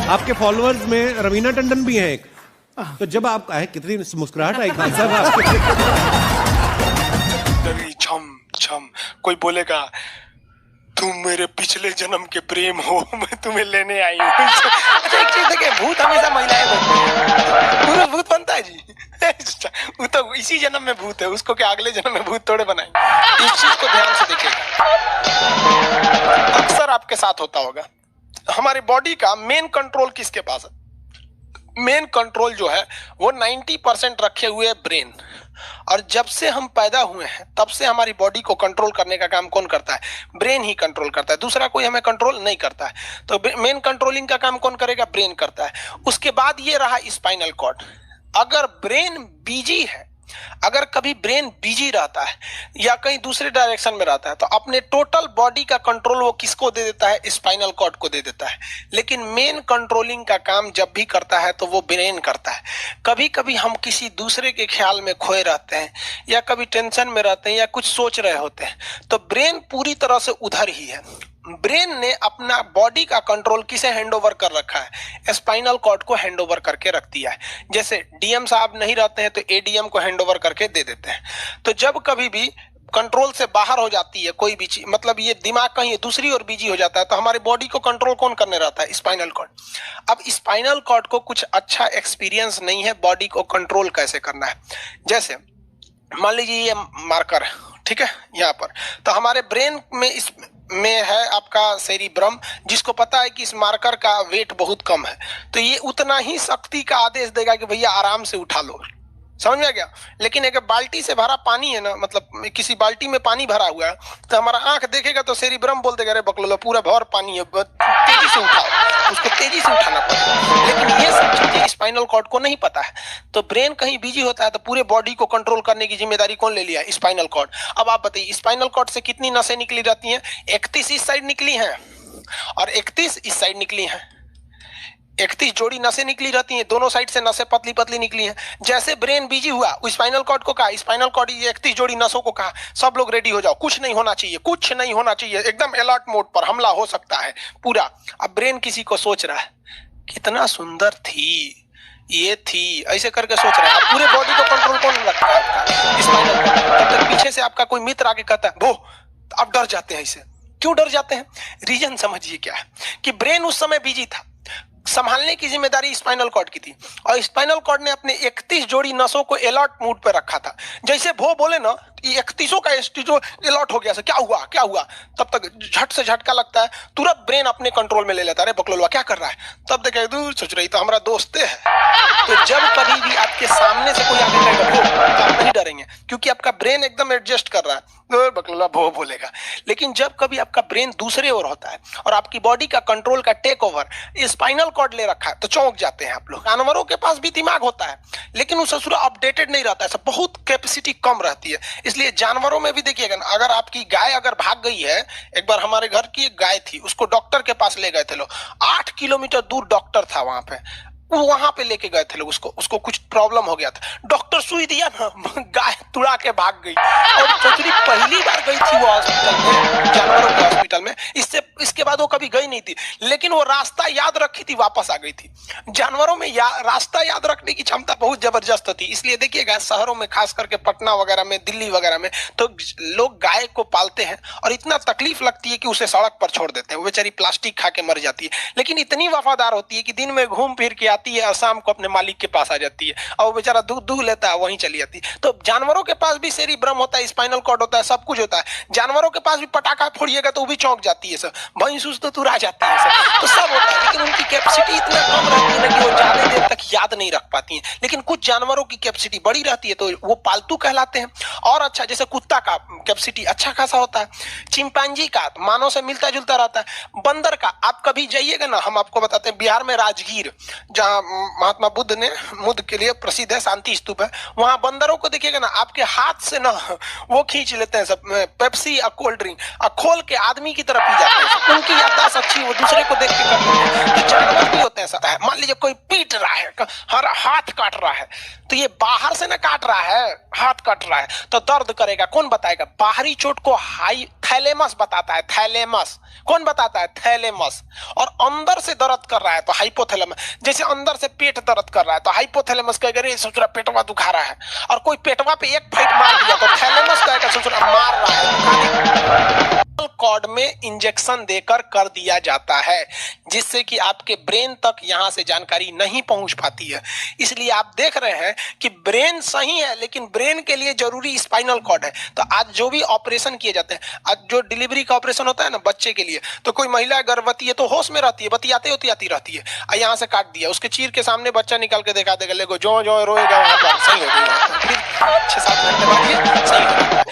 आपके फॉलोअर्स में रवीना टंडन भी हैं एक, तो जब आप आए कितनी मुस्कुराहट आई खान साहब आपके। छम छम कोई बोलेगा तुम मेरे पिछले जन्म के प्रेम हो, मैं तुम्हें लेने आई हूँ। अच्छा एक चीज देखिए, भूत हमेशा महिलाएं बनती हैं। पुरुष भूत बनता है जी। वो तो इसी जन्म में भूत है, उसको क्या अगले जन्म में भूत थोड़े बनाएंगे। इस चीज को ध्यान से देखिएगा, अक्सर आपके साथ होता होगा। हमारी बॉडी का मेन कंट्रोल किसके पास है? मेन कंट्रोल जो है वो 90% रखे हुए है ब्रेन। और जब से हम पैदा हुए हैं तब से हमारी बॉडी को कंट्रोल करने का काम कौन करता है? ब्रेन ही कंट्रोल करता है, दूसरा कोई हमें कंट्रोल नहीं करता है। तो मेन कंट्रोलिंग का काम कौन करेगा? ब्रेन करता है। उसके बाद ये रहा स्पाइनल कॉर्ड। अगर ब्रेन बिजी है, अगर कभी ब्रेन बिजी रहता है या कहीं दूसरे डायरेक्शन में रहता है, तो अपने टोटल बॉडी का कंट्रोल वो किसको दे देता है? स्पाइनल कॉर्ड को दे देता है। लेकिन मेन कंट्रोलिंग का काम जब भी करता है तो वो ब्रेन करता है। कभी कभी हम किसी दूसरे के ख्याल में खोए रहते हैं या कभी टेंशन में रहते हैं या कुछ सोच रहे होते हैं, तो ब्रेन पूरी तरह से उधर ही है। ब्रेन ने अपना बॉडी का कंट्रोल किसे हैंडओवर कर रखा है? स्पाइनल कॉर्ड को हैंडओवर करके रख दिया है। जैसे डीएम साहब नहीं रहते हैं तो एडीएम को हैंडओवर करके दे देते हैं। तो जब कभी भी कंट्रोल से बाहर हो जाती है कोई भी चीज, मतलब ये दिमाग कहीं दूसरी ओर बिजी हो जाता है, तो हमारी बॉडी को कंट्रोल कौन करने रहता है? Spinal cord. अब स्पाइनल कॉर्ड को कुछ अच्छा एक्सपीरियंस नहीं है बॉडी को कंट्रोल कैसे करना है। जैसे मान लीजिए ये मार्कर है, ठीक है, यहाँ पर, तो हमारे ब्रेन में इस में है आपका सेरिब्रम, जिसको पता है कि इस मार्कर का वेट बहुत कम है, तो ये उतना ही शक्ति का आदेश देगा कि भैया आराम से उठा लो। समझ में आ गया? लेकिन एक बाल्टी से भरा पानी है ना, मतलब किसी बाल्टी में पानी भरा हुआ है, तो हमारा आंख देखेगा तो सेरिब्रम बोल देगा अरे बकलोला पूरा भर पानी है, तेजी से उठाओ, उसको तेजी से उठाना पड़ेगा। लेकिन ये सब चीजें स्पाइनल कॉर्ड को नहीं पता है। तो ब्रेन कहीं बिजी होता है तो पूरे बॉडी को कंट्रोल करने की जिम्मेदारी कौन ले लिया? Spinal cord. अब आप बताइए स्पाइनल कॉर्ड से कितनी नसें निकली रहती हैं? 31 इस साइड निकली हैं और 31 इस साइड निकली हैं। 31 जोड़ी नसें निकली रहती हैं, दोनों साइड से नसें पतली पतली निकली हैं। जैसे ब्रेन बिजी हुआ, स्पाइनल कॉर्ड को कहा, स्पाइनल कॉर्ड ये 31 जोड़ी नसों को कहा सब लोग रेडी हो जाओ, कुछ नहीं होना चाहिए, कुछ नहीं होना चाहिए, एकदम अलर्ट मोड पर, हमला हो सकता है पूरा। अब ब्रेन किसी को सोच रहा है कितना सुंदर थी ये थी, ऐसे करके सोच रहा है। अब पूरे बॉडी को कंट्रोल कौन रखता है? आपका स्पाइनल कॉर्ड। तब तक पीछे से आपका कोई मित्र आके कहता है वो, अब डर जाते हैं। इसे क्यों डर जाते हैं? रीजन समझिए क्या है कि ब्रेन उस समय बिजी था, संभालने की जिम्मेदारी स्पाइनल कॉर्ड की थी, और स्पाइनल कॉर्ड ने अपने 31 जोड़ी नसों को अलर्ट मूड पर रखा था। जैसे वो बोले ना, 31 का जो अलर्ट हो गया, क्या हुआ क्या हुआ, तब तक झट से झटका लगता है, तुरंत ब्रेन अपने कंट्रोल में ले लेता है। अरे बकलोलवा क्या कर रहा है? तब देखे दूर सोच रही तो हमारा दोस्त है। तो जब कभी भी आपके सामने से कोई आगे कहेगा तो आप नहीं डरेंगे, क्योंकि आपका ब्रेन एकदम एडजस्ट कर रहा है, बकलोला भो बोलेगा। लेकिन जब कभी आपका ब्रेन दूसरे ओर होता है और आपकी बॉडी का कंट्रोल का टेक ओवर स्पाइनल कॉर्ड ले रखा है, तो चौंक जाते हैं आप लोग। जानवरों के पास भी दिमाग होता है लेकिन वो ससुरा अपडेटेड नहीं रहता है, सब बहुत कैपेसिटी कम रहती है। इसलिए जानवरों में भी देखिएगा ना, अगर आपकी गाय अगर भाग गई है, एक बार हमारे घर की एक गाय थी, उसको डॉक्टर के पास ले गए थे लोग, 8 किलोमीटर दूर डॉक्टर था वहां पे, वहां पे लेके गए थे लोग, उसको कुछ प्रॉब्लम हो गया था, डॉक्टर सुई दिया ना, गाय तुड़ा के भाग गई। और चौधरी पहली बार गई थी वो हॉस्पिटल में, जानवरों के हॉस्पिटल में, इसके बाद वो कभी गई नहीं थी, लेकिन वो रास्ता याद रखी थी, वापस आ गई थी। जानवरों में रास्ता याद रखने की क्षमता बहुत जबरदस्त होती है। इसलिए देखिएगा शहरों में, खास करके पटना वगैरह में, दिल्ली वगैरह में, तो लोग गाय को पालते हैं और इतना तकलीफ लगती है कि उसे सड़क पर छोड़ देते हैं, वो बेचारी प्लास्टिक खा के मर जाती है, लेकिन इतनी वफादार होती है कि दिन में घूम फिर के आती है और शाम को अपने मालिक के पास आ जाती है, और वो बेचारा दूध दूध लेता है, वहीं चली जाती है। तो जानवरों के पास भी सेरिब्रम होता है, स्पाइनल कॉर्ड होता है, सब कुछ होता है। जानवरों के पास भी पटाखा फोड़िएगा तो वो भी चौंक जाती है, सब भैंस तो तुरा जाती है, सब तो सब होता है। लेकिन उनकी कैपेसिटी इतना कम रहती है कि वो ज्यादा देर तक याद नहीं रख पाती है। लेकिन कुछ जानवरों की कैपेसिटी बड़ी रहती है तो वो पालतू कहलाते हैं। और अच्छा, जैसे कुत्ता का कैपेसिटी अच्छा खासा होता है, चिंपांजी का मानव से मिलता जुलता रहता है, बंदर का, आप कभी जाइएगा ना, हम आपको बताते हैं, बिहार में राजगीर, जहाँ महात्मा बुद्ध ने बुद्ध के लिए प्रसिद्ध है, शांति स्तूप है, वहां बंदरों को देखिएगा ना, आपके हाथ से ना वो खींच लेते हैं सब पेप्सी या कोल्ड ड्रिंक, और खोल के आदमी की तरफ पी जाते हैं। उनकी याददाश्त अच्छी, वो दूसरे को देख के कर लेते हैं। तो जानवर भी होते हैं, मान लीजिए कोई पीठ पीट रहा है, हर हाथ काट रहा है, तो ये बाहर से ना काट रहा है, हाथ काट रहा है तो दर्द करेगा। कौन बताएगा? बाहरी चोट को हाई थैलेमस बताता है, थैलेमस। कौन बताता है? थैलेमस। और अंदर से दर्द कर रहा है तो हाइपोथैलेमस। जैसे अंदर से पेट दर्द कर रहा है तो हाइपोथैलेमस कहेगा रे सोच रहा पेटवा दुखा रहा है, और कोई पेटवा पे एक फाइट मार दिया तो थैलेमस कहेगा सोच रहा मार रहा है। कॉर्ड में इंजेक्शन देकर कर दिया जाता है, जिससे कि आपके ब्रेन तक यहां से जानकारी नहीं पहुंच पाती है। इसलिए आप देख रहे हैं कि ब्रेन सही है लेकिन ब्रेन के लिए जरूरी स्पाइनल कॉर्ड है। तो आज जो भी ऑपरेशन किए जाते हैं, आज जो डिलीवरी का ऑपरेशन होता है ना बच्चे के लिए, तो कोई महिला गर्भवती है तो होश में रहती है, बतियाते होती आती रहती है, यहाँ से काट दिया, उसके चीर के सामने बच्चा निकाल के दिखा देगा, लेगो जो जो रोएगा वहां पर सही हो गई, फिर 6-7 घंटे बाद ये सही हो जाएगा।